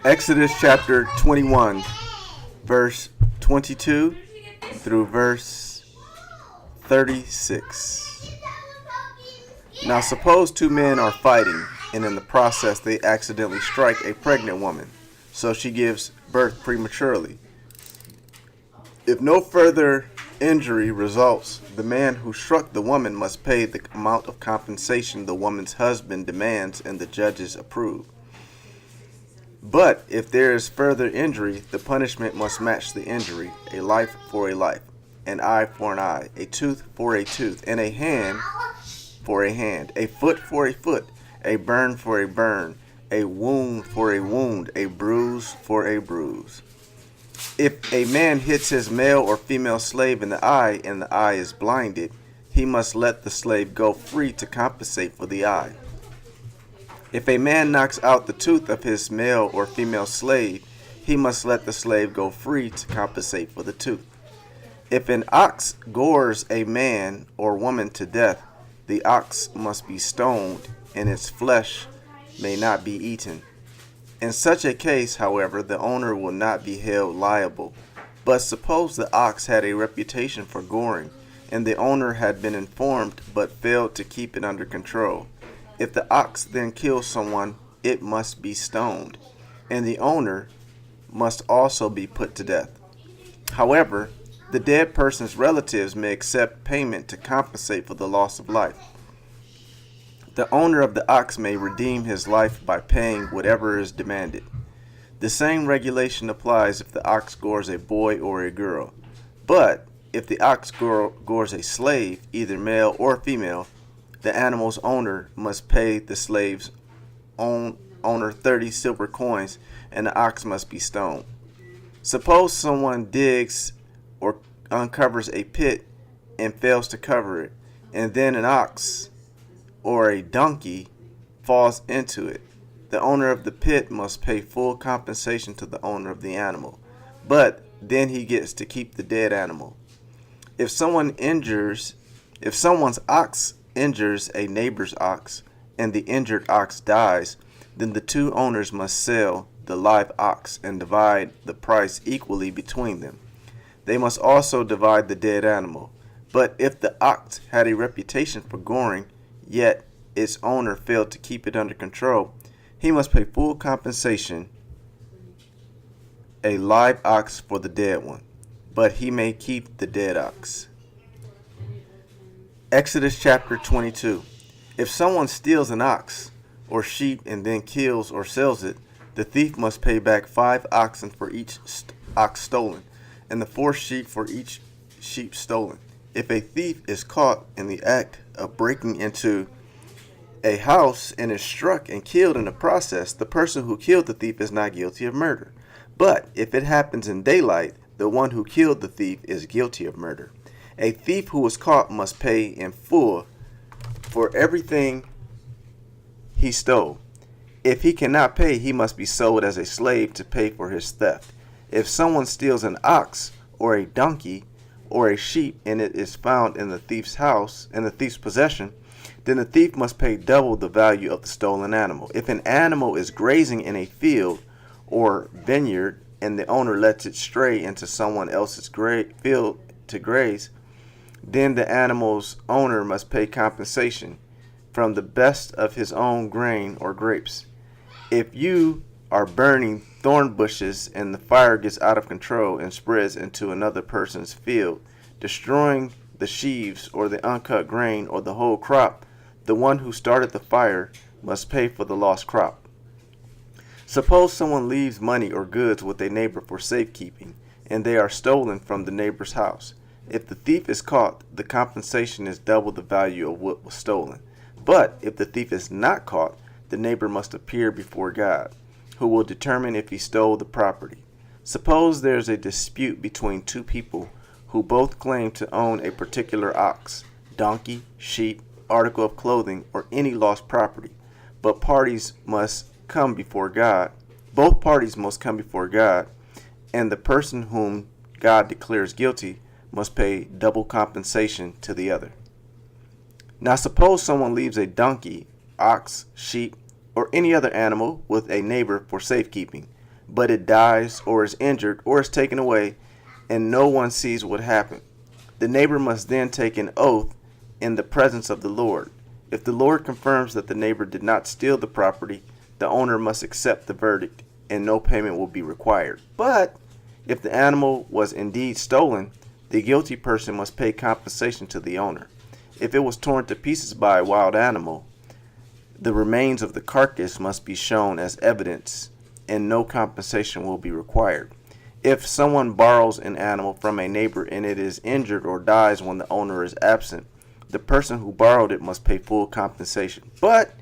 Exodus chapter 21, verse 22 through verse 36. Now suppose two men are fighting, and in the process they accidentally strike a pregnant woman, so she gives birth prematurely. If no further injury results, the man who struck the woman must pay the amount of compensation the woman's husband demands and the judges approve. But if there is further injury, the punishment must match the injury: a life for a life, an eye for an eye, a tooth for a tooth, and a hand for a hand, a foot for a foot, a burn for a burn, a wound for a wound, a bruise for a bruise. If a man hits his male or female slave in the eye and the eye is blinded, he must let the slave go free to compensate for the eye. If a man knocks out the tooth of his male or female slave, he must let the slave go free to compensate for the tooth. If an ox gores a man or woman to death, the ox must be stoned, and its flesh may not be eaten. In such a case, however, the owner will not be held liable. But suppose the ox had a reputation for goring, and the owner had been informed but failed to keep it under control. If the ox then kills someone, it must be stoned, and the owner must also be put to death. However, the dead person's relatives may accept payment to compensate for the loss of life. The owner of the ox may redeem his life by paying whatever is demanded. The same regulation applies if the ox gores a boy or a girl. But if the ox gores a slave, either male or female, the animal's owner must pay the slave's owner 30 silver coins, and the ox must be stoned. Suppose someone digs or uncovers a pit and fails to cover it, and then an ox or a donkey falls into it. The owner of the pit must pay full compensation to the owner of the animal, but then he gets to keep the dead animal. If someone's ox injures a neighbor's ox, and the injured ox dies, then the two owners must sell the live ox and divide the price equally between them. They must also divide the dead animal. But if the ox had a reputation for goring, yet its owner failed to keep it under control, he must pay full compensation, a live ox for the dead one, but he may keep the dead ox. Exodus chapter 22. If someone steals an ox or sheep and then kills or sells it, the thief must pay back 5 oxen for each ox stolen, and the 4 sheep for each sheep stolen. If a thief is caught in the act of breaking into a house and is struck and killed in the process, the person who killed the thief is not guilty of murder. But if it happens in daylight, the one who killed the thief is guilty of murder. A thief who is caught must pay in full for everything he stole. If he cannot pay, he must be sold as a slave to pay for his theft. If someone steals an ox or a donkey or a sheep and it is found in the thief's house, in the thief's possession, then the thief must pay double the value of the stolen animal. If an animal is grazing in a field or vineyard and the owner lets it stray into someone else's field to graze, then the animal's owner must pay compensation from the best of his own grain or grapes. If you are burning thorn bushes and the fire gets out of control and spreads into another person's field, destroying the sheaves or the uncut grain or the whole crop, the one who started the fire must pay for the lost crop. Suppose someone leaves money or goods with a neighbor for safekeeping, and they are stolen from the neighbor's house. If the thief is caught, the compensation is double the value of what was stolen. But if the thief is not caught, the neighbor must appear before God, who will determine if he stole the property. Suppose there is a dispute between two people who both claim to own a particular ox, donkey, sheep, article of clothing, or any lost property. But parties must come before God. Both parties must come before God, and the person whom God declares guilty must pay double compensation to the other. Now suppose someone leaves a donkey, ox, sheep, or any other animal with a neighbor for safekeeping. but it dies or is injured or is taken away, and no one sees what happened. The neighbor must then take an oath in the presence of the Lord. If the Lord confirms that the neighbor did not steal the property, the owner must accept the verdict, and no payment will be required. But if the animal was indeed stolen, the guilty person must pay compensation to the owner. If it was torn to pieces by a wild animal, the remains of the carcass must be shown as evidence, and no compensation will be required. If someone borrows an animal from a neighbor and it is injured or dies when the owner is absent, the person who borrowed it must pay full compensation. But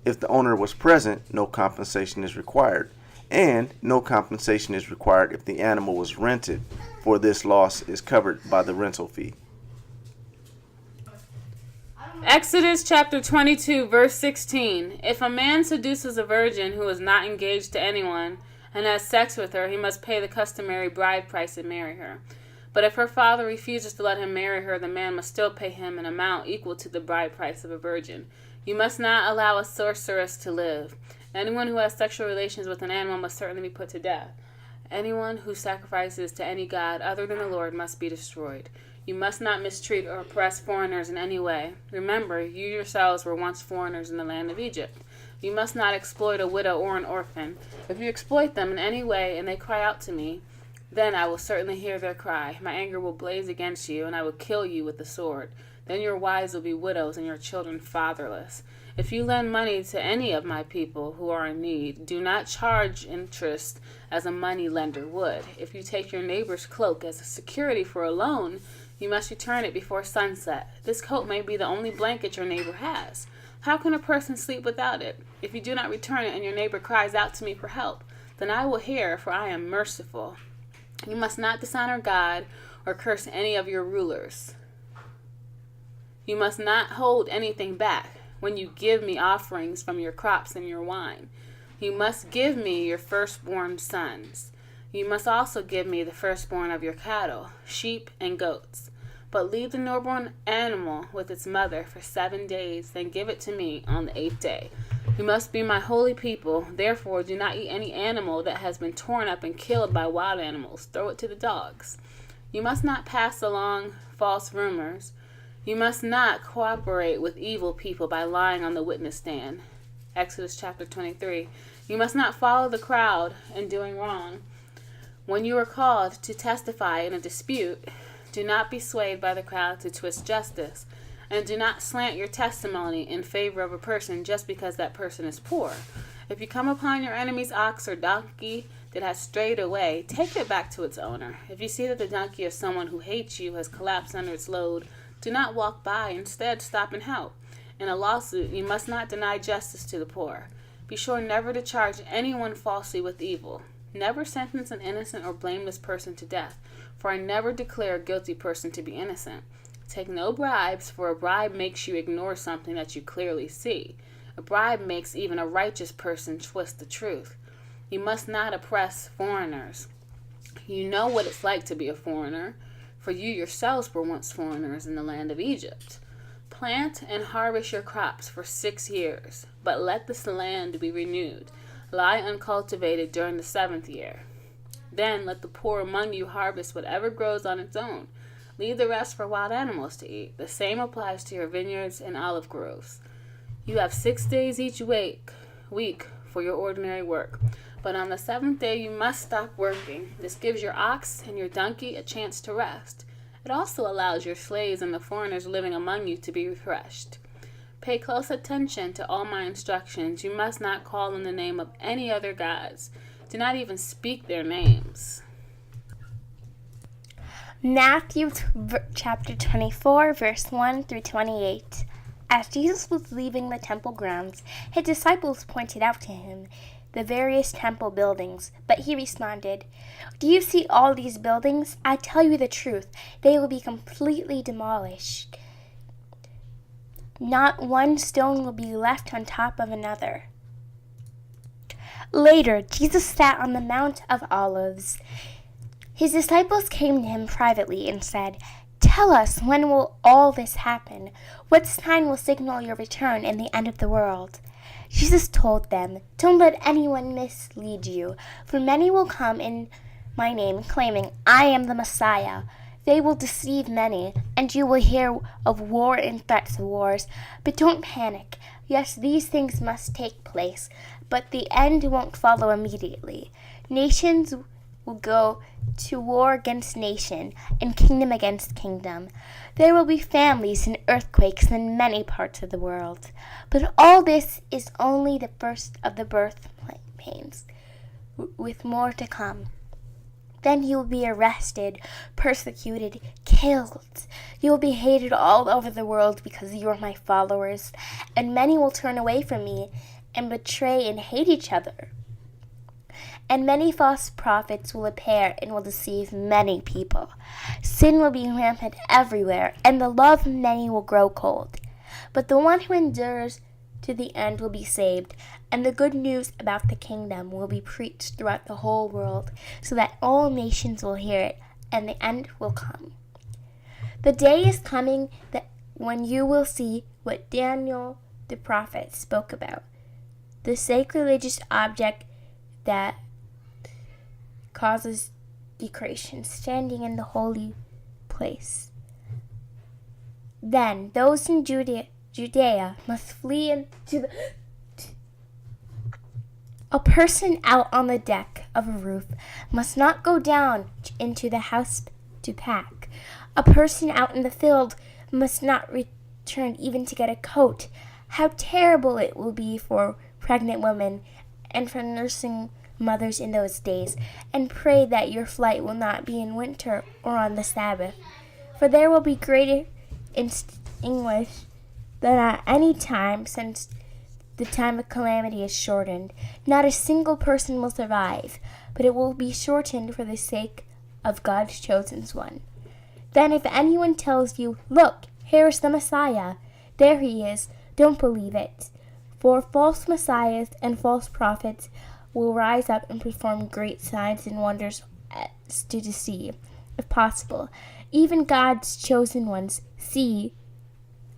if the owner was present, no compensation is required. And no compensation is required if the animal was rented, for this loss is covered by the rental fee. Exodus chapter 22, verse 16. If a man seduces a virgin who is not engaged to anyone and has sex with her, he must pay the customary bride price and marry her. But if her father refuses to let him marry her, the man must still pay him an amount equal to the bride price of a virgin. You must not allow a sorceress to live. Anyone who has sexual relations with an animal must certainly be put to death. Anyone who sacrifices to any god other than the Lord must be destroyed. You must not mistreat or oppress foreigners in any way. Remember, you yourselves were once foreigners in the land of Egypt. You must not exploit a widow or an orphan. If you exploit them in any way and they cry out to me, then I will certainly hear their cry. My anger will blaze against you, and I will kill you with the sword. Then your wives will be widows and your children fatherless. If you lend money to any of my people who are in need, do not charge interest as a money lender would. If you take your neighbor's cloak as a security for a loan, you must return it before sunset. This coat may be the only blanket your neighbor has. How can a person sleep without it? If you do not return it and your neighbor cries out to me for help, then I will hear, for I am merciful. You must not dishonor God or curse any of your rulers. You must not hold anything back when you give me offerings from your crops and your wine. You must give me your firstborn sons. You must also give me the firstborn of your cattle, sheep, and goats. But leave the newborn animal with its mother for 7 days, then give it to me on the 8th day. You must be my holy people. Therefore, do not eat any animal that has been torn up and killed by wild animals. Throw it to the dogs. You must not pass along false rumors. You must not cooperate with evil people by lying on the witness stand. Exodus chapter 23. You must not follow the crowd in doing wrong. When you are called to testify in a dispute, do not be swayed by the crowd to twist justice, and do not slant your testimony in favor of a person just because that person is poor. If you come upon your enemy's ox or donkey that has strayed away, take it back to its owner. If you see that the donkey of someone who hates you has collapsed under its load, do not walk by. Instead, stop and help. In a lawsuit, you must not deny justice to the poor. Be sure never to charge anyone falsely with evil. Never sentence an innocent or blameless person to death, for I never declare a guilty person to be innocent. Take no bribes, for a bribe makes you ignore something that you clearly see. A bribe makes even a righteous person twist the truth. You must not oppress foreigners. You know what it's like to be a foreigner, for you yourselves were once foreigners in the land of Egypt. Plant and harvest your crops for 6 years, but let this land be renewed. Lie uncultivated during the 7th year. Then let the poor among you harvest whatever grows on its own. Leave the rest for wild animals to eat. The same applies to your vineyards and olive groves. You have 6 days each week for your ordinary work. But on the 7th day you must stop working. This gives your ox and your donkey a chance to rest. It also allows your slaves and the foreigners living among you to be refreshed. Pay close attention to all my instructions. You must not call in the name of any other gods. Do not even speak their names. Matthew chapter 24, verse 1 through 28. As Jesus was leaving the temple grounds, his disciples pointed out to him the various temple buildings, but he responded, "Do you see all these buildings? I tell you the truth, they will be completely demolished. Not one stone will be left on top of another." Later, Jesus sat on the Mount of Olives. His disciples came to him privately and said, "Tell us, when will all this happen? What sign will signal your return and the end of the world?" Jesus told them, "Don't let anyone mislead you, for many will come in my name, claiming, 'I am the Messiah.' They will deceive many, and you will hear of war and threats of wars. But don't panic. Yes, these things must take place, but the end won't follow immediately. Nations will go to war against nation, and kingdom against kingdom. There will be famines and earthquakes in many parts of the world. But all this is only the first of the birth pains, with more to come. Then you will be arrested, persecuted, killed. You will be hated all over the world because you are my followers, and many will turn away from me and betray and hate each other. And many false prophets will appear and will deceive many people. Sin will be rampant everywhere, and the love of many will grow cold. But the one who endures to the end will be saved, and the good news about the kingdom will be preached throughout the whole world, so that all nations will hear it, and the end will come. The day is coming that when you will see what Daniel the prophet spoke about, the sacrilegious object that causes decreation standing in the holy place. Then those in Judea must flee into the... A person out on the deck of a roof must not go down into the house to pack. A person out in the field must not return even to get a coat. How terrible it will be for pregnant women and for nursing mothers in those days, and pray that your flight will not be in winter or on the Sabbath, for there will be greater extinguish than at any time since the time of calamity is shortened. Not a single person will survive, but it will be shortened for the sake of God's chosen one. Then if anyone tells you, 'Look, here is the Messiah,' there he is, don't believe it. For false messiahs and false prophets will rise up and perform great signs and wonders to deceive, if possible, even God's chosen ones. See,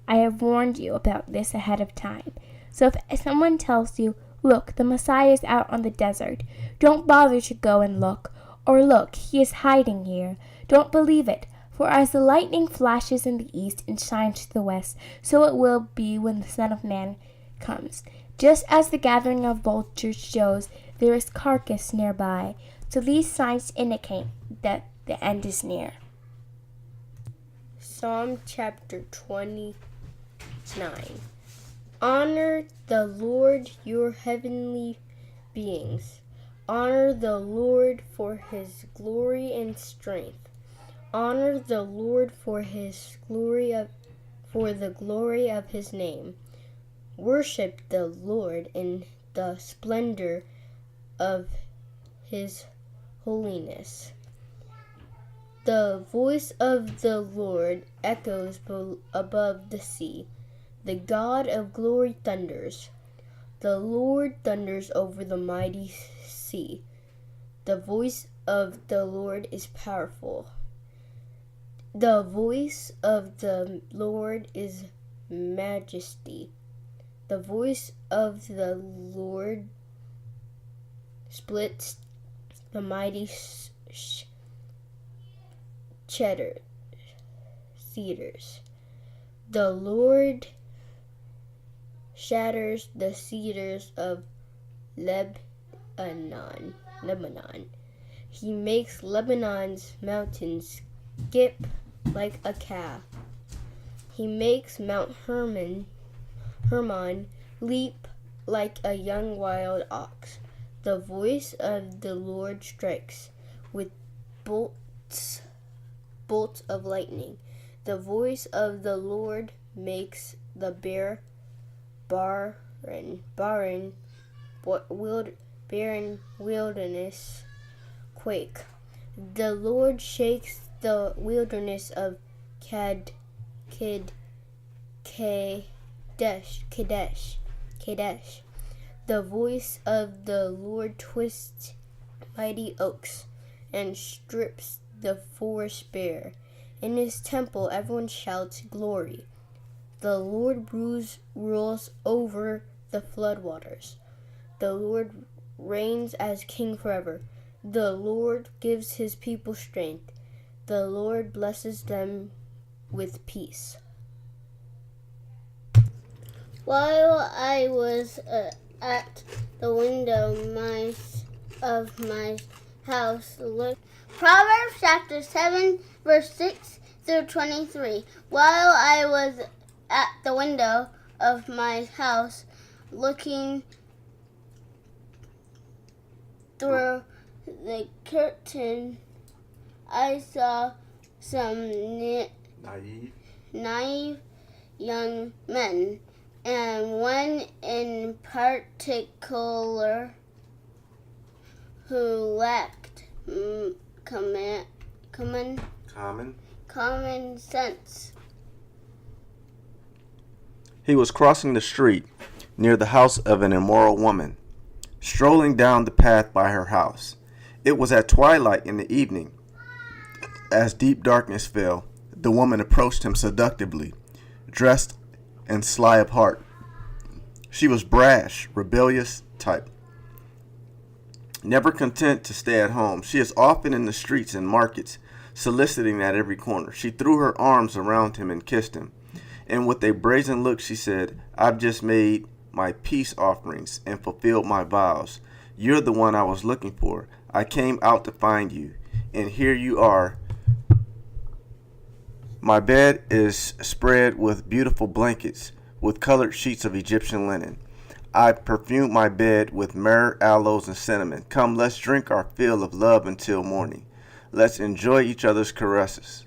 I have warned you about this ahead of time. So if someone tells you, 'Look, the Messiah is out on the desert,' don't bother to go and look. Or 'Look, he is hiding here.' Don't believe it. For as the lightning flashes in the east and shines to the west, so it will be when the Son of Man comes. Just as the gathering of vultures shows there is carcass nearby, so these signs indicate that the end is near." Psalm chapter 29. Honor the Lord, your heavenly beings. Honor the Lord for his glory and strength. Honor the Lord for the glory of his name. Worship the Lord in the splendor of his holiness. The voice of the Lord echoes above the sea. The God of glory thunders. The Lord thunders over the mighty sea. The voice of the Lord is powerful. The voice of the Lord is majesty. The voice of the Lord splits the mighty cedars. The Lord shatters the cedars of Lebanon. He makes Lebanon's mountains skip like a calf. He makes Mount Hermon leap like a young wild ox. The voice of the Lord strikes with bolts of lightning. The voice of the Lord makes the barren wilderness quake. The Lord shakes the wilderness of Kadesh. The voice of the Lord twists mighty oaks and strips the forest bare. In his temple everyone shouts glory. The Lord rules over the floodwaters. The Lord reigns as king forever. The Lord gives his people strength. The Lord blesses them with peace. While I was at the window of my house, look. Proverbs chapter 7, verse 6 through 23. While I was at the window of my house, looking through the curtain, I saw some naive young men, and one in particular who lacked common sense. He was crossing the street near the house of an immoral woman, strolling down the path by her house. It was at twilight in the evening. As deep darkness fell, the woman approached him seductively, dressed and sly of heart. She was brash, rebellious type. Never content to stay at home, she is often in the streets and markets, soliciting at every corner. She threw her arms around him and kissed him. And with a brazen look she said, "I've just made my peace offerings and fulfilled my vows. You're the one I was looking for. I came out to find you, and here you are. My bed is spread with beautiful blankets, with colored sheets of Egyptian linen. I perfumed my bed with myrrh, aloes, and cinnamon. Come, let's drink our fill of love until morning. Let's enjoy each other's caresses.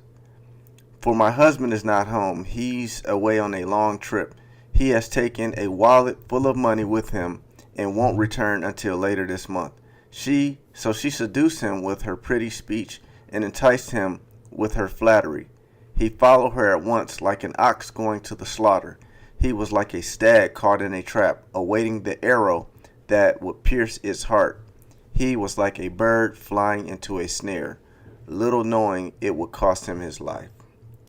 For my husband is not home. He's away on a long trip. He has taken a wallet full of money with him and won't return until later this month." So she seduced him with her pretty speech and enticed him with her flattery. He followed her at once like an ox going to the slaughter. He was like a stag caught in a trap, awaiting the arrow that would pierce its heart. He was like a bird flying into a snare, little knowing it would cost him his life.